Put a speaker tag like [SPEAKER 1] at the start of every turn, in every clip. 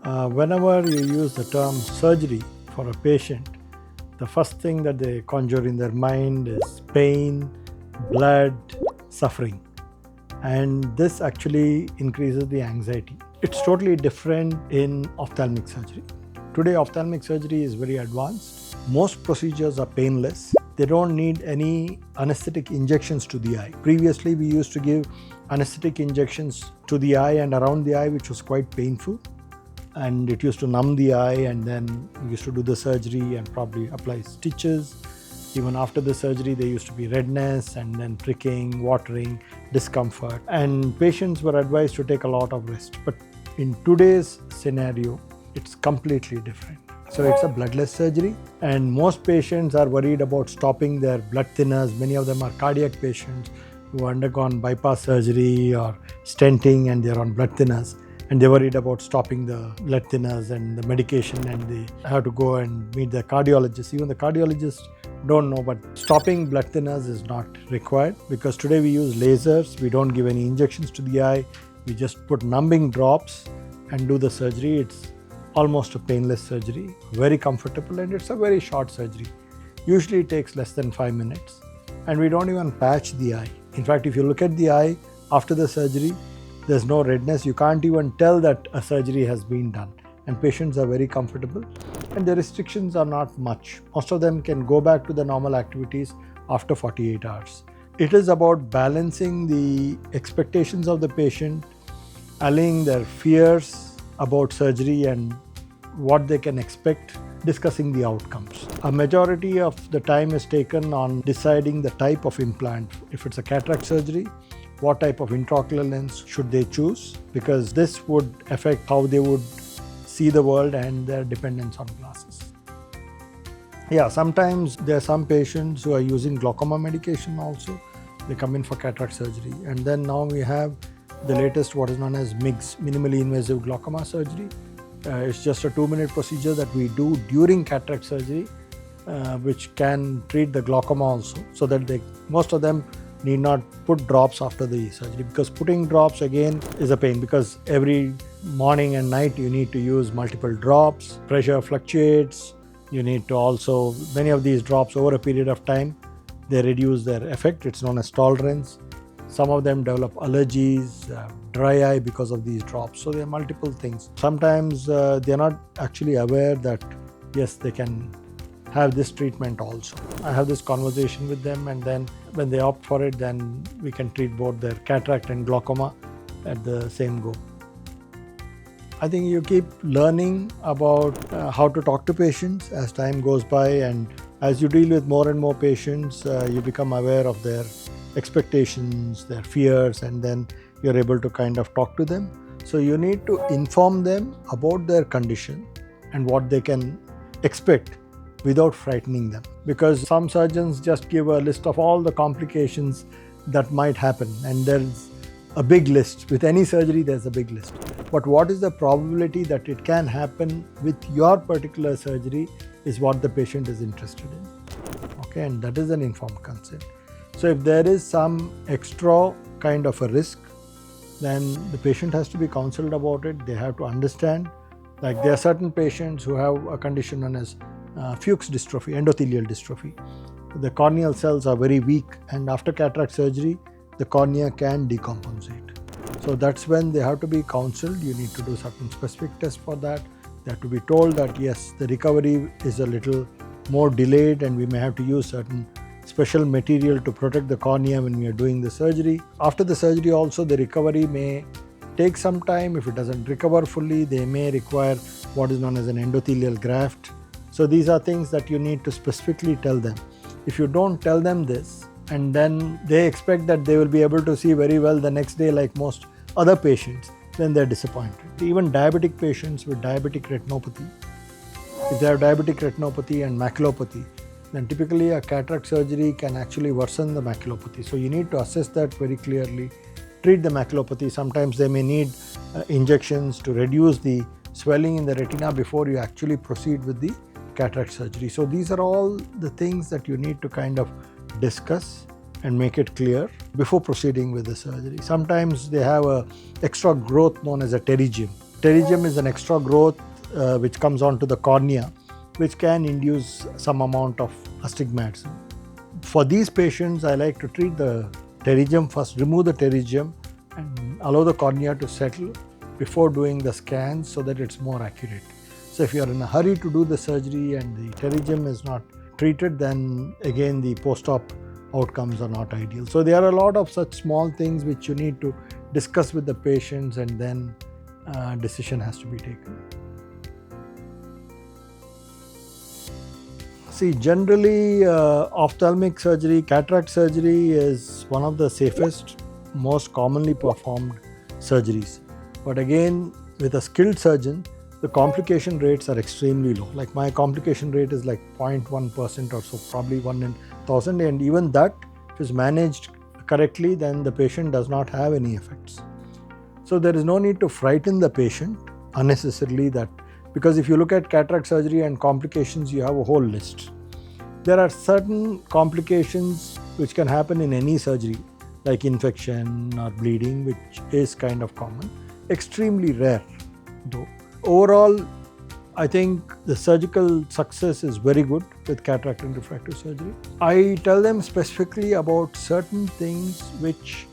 [SPEAKER 1] Whenever you use the term surgery for a patient, the first thing that they conjure in their mind is pain, blood, suffering. And this actually increases the anxiety. It's totally different in ophthalmic surgery. Today, ophthalmic surgery is very advanced. Most procedures are painless. They don't need any anesthetic injections to the eye. Previously, we used to give anesthetic injections to the eye and around the eye, which was quite painful. And it used to numb the eye, and then we used to do the surgery and probably apply stitches. Even after the surgery, there used to be redness and then pricking, watering, discomfort. And patients were advised to take a lot of rest. But in today's scenario, it's completely different. So it's a bloodless surgery, and most patients are worried about stopping their blood thinners. Many of them are cardiac patients who have undergone bypass surgery or stenting, and they're on blood thinners. And they're worried about stopping the blood thinners and the medication, and they have to go and meet the cardiologist. Even the cardiologists don't know, but stopping blood thinners is not required, because today we use lasers. We don't give any injections to the eye. We just put numbing drops and do the surgery. It's almost a painless surgery, very comfortable, and it's a very short surgery. Usually it takes less than 5 minutes, and we don't even patch the eye. In fact, if you look at the eye after the surgery, there's no redness. You can't even tell that a surgery has been done, and patients are very comfortable, and the restrictions are not much. Most of them can go back to the normal activities after 48 hours. It is about balancing the expectations of the patient, allaying their fears about surgery and what they can expect, discussing the outcomes. A majority of the time is taken on deciding the type of implant. If it's a cataract surgery, what type of intraocular lens should they choose, because this would affect how they would see the world and their dependence on glasses. Yeah, sometimes there are some patients who are using glaucoma medication also. They come in for cataract surgery, and then now we have the latest, what is known as MIGS, minimally invasive glaucoma surgery. It's just a 2-minute procedure that we do during cataract surgery, which can treat the glaucoma also, so that most of them need not put drops after the surgery, because putting drops again is a pain, because every morning and night you need to use multiple drops. Pressure fluctuates. You need to also, many of these drops over a period of time, they reduce their effect. It's known as tolerance. Some of them develop allergies, dry eye because of these drops. So there are multiple things. Sometimes they're not actually aware that yes, they can have this treatment also. I have this conversation with them, and then when they opt for it, then we can treat both their cataract and glaucoma at the same go. I think you keep learning about how to talk to patients as time goes by, and as you deal with more and more patients, you become aware of their expectations, their fears, and then you're able to kind of talk to them. So you need to inform them about their condition and what they can expect without frightening them, because some surgeons just give a list of all the complications that might happen, and there's a big list. With any surgery, there's a big list. But what is the probability that it can happen with your particular surgery is what the patient is interested in. Okay, and that is an informed consent. So if there is some extra kind of a risk, then the patient has to be counseled about it. They have to understand, like there are certain patients who have a condition known as Fuchs dystrophy, endothelial dystrophy. The corneal cells are very weak, and after cataract surgery, the cornea can decompensate. So that's when they have to be counseled. You need to do certain specific tests for that. They have to be told that yes, the recovery is a little more delayed, and we may have to use certain special material to protect the cornea when we are doing the surgery. After the surgery also, the recovery may take some time. If it doesn't recover fully, they may require what is known as an endothelial graft. So these are things that you need to specifically tell them. If you don't tell them this, and then they expect that they will be able to see very well the next day like most other patients, then they're disappointed. Even diabetic patients with diabetic retinopathy, if they have diabetic retinopathy and maculopathy, then typically a cataract surgery can actually worsen the maculopathy. So you need to assess that very clearly, treat the maculopathy. Sometimes they may need injections to reduce the swelling in the retina before you actually proceed with the cataract surgery. So these are all the things that you need to kind of discuss and make it clear before proceeding with the surgery. Sometimes they have a extra growth known as a pterygium. Pterygium is an extra growth which comes onto the cornea, which can induce some amount of astigmatism. For these patients, I like to treat the pterygium first, remove the pterygium and allow the cornea to settle before doing the scans so that it's more accurate. So if you are in a hurry to do the surgery and the pterygium is not treated, then again the post-op outcomes are not ideal. So there are a lot of such small things which you need to discuss with the patients, and then decision has to be taken. See, generally ophthalmic surgery, cataract surgery is one of the safest, most commonly performed surgeries. But again, with a skilled surgeon, the complication rates are extremely low. Like my complication rate is like 0.1% or so, probably 1 in 1,000, and even that, if it's managed correctly, then the patient does not have any effects. So there is no need to frighten the patient unnecessarily, that because if you look at cataract surgery and complications, you have a whole list. There are certain complications which can happen in any surgery, like infection or bleeding, which is kind of common, extremely rare though. Overall, I think the surgical success is very good with cataract and refractive surgery. I tell them specifically about certain things which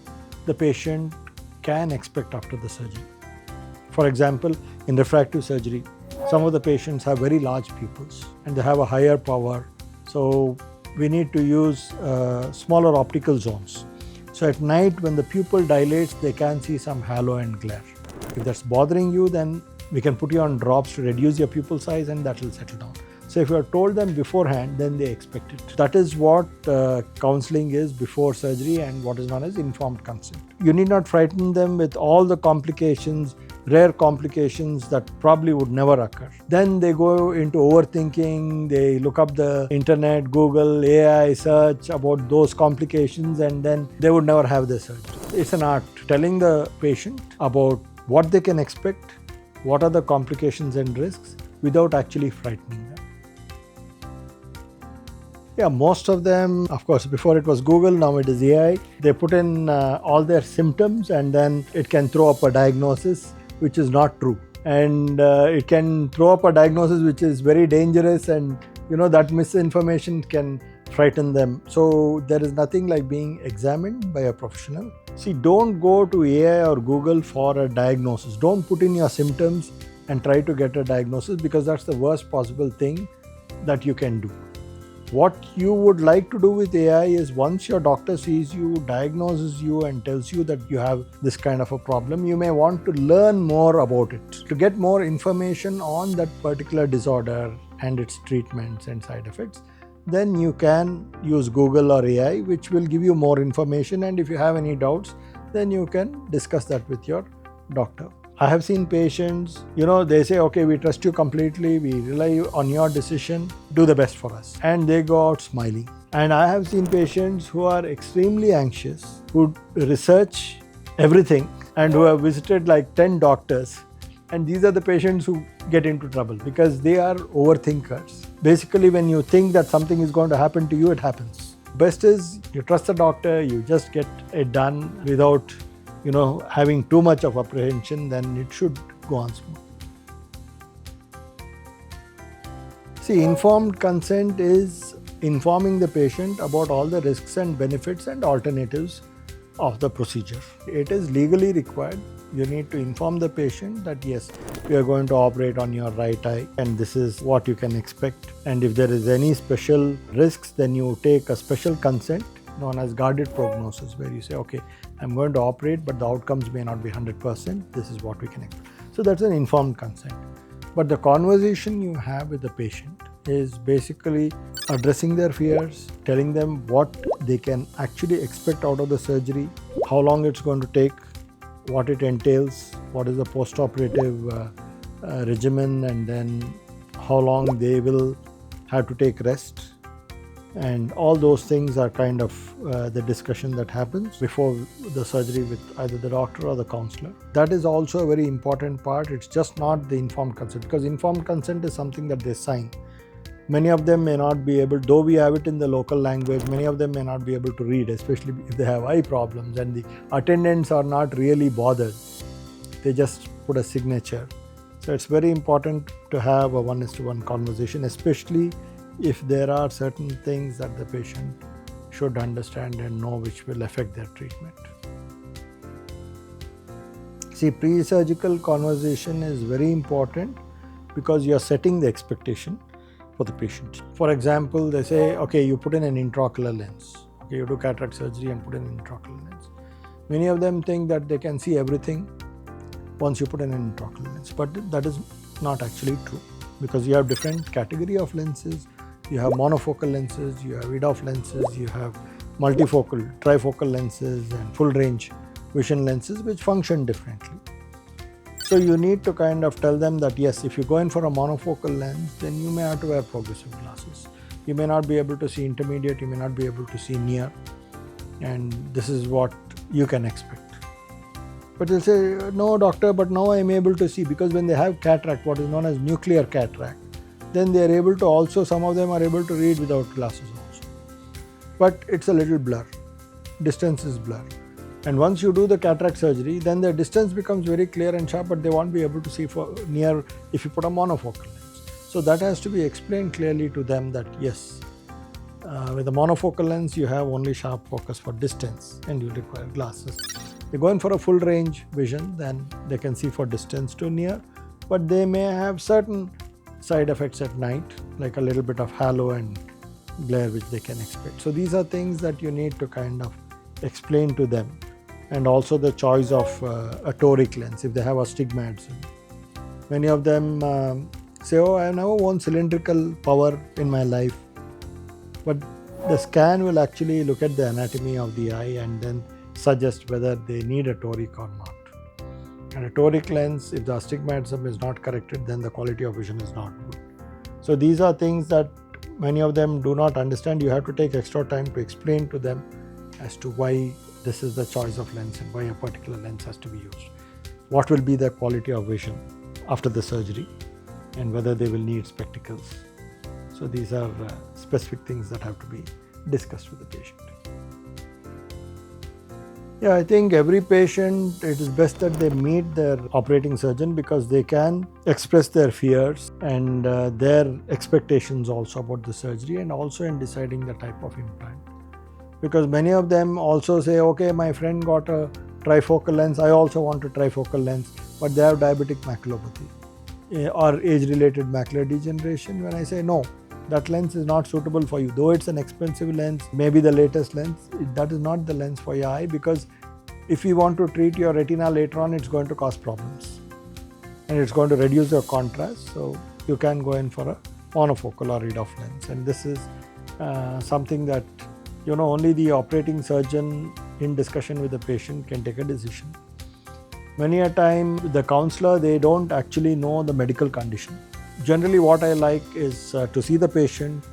[SPEAKER 1] the patient can expect after the surgery. For example, in refractive surgery, some of the patients have very large pupils and they have a higher power. So we need to use smaller optical zones. So at night when the pupil dilates, they can see some halo and glare. If that's bothering you, then we can put you on drops to reduce your pupil size and that will settle down. So if you are told them beforehand, then they expect it. That is what counseling is before surgery and what is known as informed consent. You need not frighten them with all the complications, rare complications that probably would never occur. Then they go into overthinking, they look up the internet, Google, AI search about those complications, and then they would never have the surgery. It's an art, telling the patient about what they can expect, what are the complications and risks, without actually frightening them. Yeah, most of them, of course, before it was Google, now it is AI. They put in all their symptoms and then it can throw up a diagnosis which is not true. And it can throw up a diagnosis which is very dangerous, and that misinformation can frighten them. So there is nothing like being examined by a professional. See, don't go to AI or Google for a diagnosis. Don't put in your symptoms and try to get a diagnosis, because that's the worst possible thing that you can do. What you would like to do with AI is, once your doctor sees you, diagnoses you and tells you that you have this kind of a problem, you may want to learn more about it, to get more information on that particular disorder and its treatments and side effects. Then you can use Google or AI, which will give you more information, and if you have any doubts, then you can discuss that with your doctor. I have seen patients, they say, okay, we trust you completely, we rely on your decision, do the best for us. And they go out smiling. And I have seen patients who are extremely anxious, who research everything and who have visited like 10 doctors. And these are the patients who get into trouble because they are overthinkers. Basically, when you think that something is going to happen to you, it happens. Best is you trust the doctor, you just get it done without having too much of apprehension, then it should go on smooth. See, informed consent is informing the patient about all the risks and benefits and alternatives of the procedure. It is legally required. You need to inform the patient that yes, we are going to operate on your right eye and this is what you can expect. And if there is any special risks, then you take a special consent known as guarded prognosis, where you say, okay, I'm going to operate, but the outcomes may not be 100%. This is what we can expect. So that's an informed consent. But the conversation you have with the patient is basically addressing their fears, telling them what they can actually expect out of the surgery, how long it's going to take, what it entails, what is the post-operative regimen, and then how long they will have to take rest. And all those things are kind of the discussion that happens before the surgery with either the doctor or the counselor. That is also a very important part. It's just not the informed consent, because informed consent is something that they sign. Many of them may not be able, though we have it in the local language, many of them may not be able to read, especially if they have eye problems and the attendants are not really bothered. They just put a signature. So it's very important to have a one-to-one conversation, especially if there are certain things that the patient should understand and know which will affect their treatment. See, pre-surgical conversation is very important because you are setting the expectation for the patient. For example, they say, okay, you put in an intraocular lens. Okay, you do cataract surgery and put in an intraocular lens. Many of them think that they can see everything once you put in an intraocular lens, but that is not actually true, because you have different category of lenses. You have monofocal lenses, you have EDOF lenses, you have multifocal, trifocal lenses and full range vision lenses which function differently. So you need to kind of tell them that yes, if you go in for a monofocal lens, then you may have to wear progressive glasses. You may not be able to see intermediate, you may not be able to see near, and this is what you can expect. But they'll say, no doctor, but now I'm able to see, because when they have cataract, what is known as nuclear cataract, then they are able to also, some of them are able to read without glasses also. But it's a little blur, distance is blur. And once you do the cataract surgery, then the distance becomes very clear and sharp, but they won't be able to see for near if you put a monofocal lens. So that has to be explained clearly to them that yes, with a monofocal lens, you have only sharp focus for distance and you require glasses. They go in for a full range vision, then they can see for distance to near, but they may have certain side effects at night, like a little bit of halo and glare which they can expect. So these are things that you need to kind of explain to them. And also the choice of a toric lens, if they have astigmatism. Many of them say, oh, I have never worn cylindrical power in my life. But the scan will actually look at the anatomy of the eye and then suggest whether they need a toric or not. And a toric lens, if the astigmatism is not corrected, then the quality of vision is not good. So these are things that many of them do not understand. You have to take extra time to explain to them as to why this is the choice of lens and why a particular lens has to be used. What will be the quality of vision after the surgery and whether they will need spectacles. So these are specific things that have to be discussed with the patient. Yeah, I think every patient, it is best that they meet their operating surgeon, because they can express their fears and their expectations also about the surgery, and also in deciding the type of implant. Because many of them also say, okay, my friend got a trifocal lens, I also want a trifocal lens, but they have diabetic maculopathy or age-related macular degeneration. When I say no, that lens is not suitable for you. Though it's an expensive lens, maybe the latest lens, that is not the lens for your eye, because if you want to treat your retina later on, it's going to cause problems and it's going to reduce your contrast. So you can go in for a monofocal or EDOF lens, and this is something that only the operating surgeon in discussion with the patient can take a decision. Many a time the counselor, they don't actually know the medical condition. Generally what I like is to see the patient,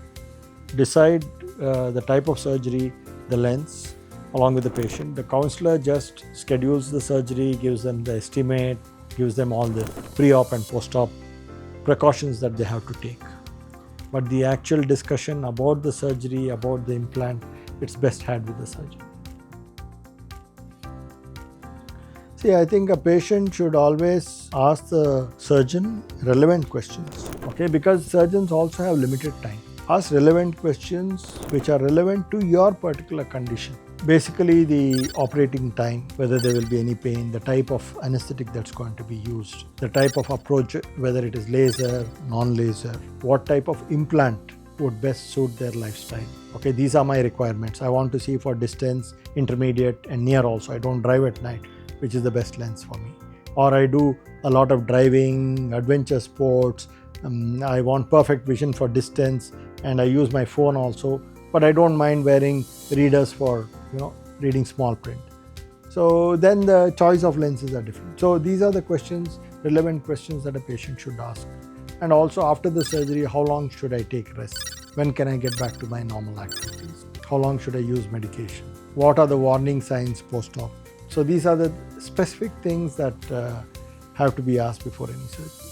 [SPEAKER 1] decide the type of surgery, the lens along with the patient. The counselor just schedules the surgery, gives them the estimate, gives them all the pre-op and post-op precautions that they have to take. But the actual discussion about the surgery, about the implant, it's best had with the surgeon. See, I think a patient should always ask the surgeon relevant questions, okay? Because surgeons also have limited time. Ask relevant questions which are relevant to your particular condition. Basically, the operating time, whether there will be any pain, the type of anesthetic that's going to be used, the type of approach, whether it is laser, non-laser, what type of implant would best suit their lifestyle. Okay, these are my requirements. I want to see for distance, intermediate and near also. I don't drive at night, which is the best lens for me. Or I do a lot of driving, adventure sports, I want perfect vision for distance, and I use my phone also, but I don't mind wearing readers for reading small print. So then the choice of lenses are different. So these are the questions, relevant questions that a patient should ask. And also after the surgery, how long should I take rest? When can I get back to my normal activities? How long should I use medication? What are the warning signs post-op? So these are the specific things that have to be asked before any surgery.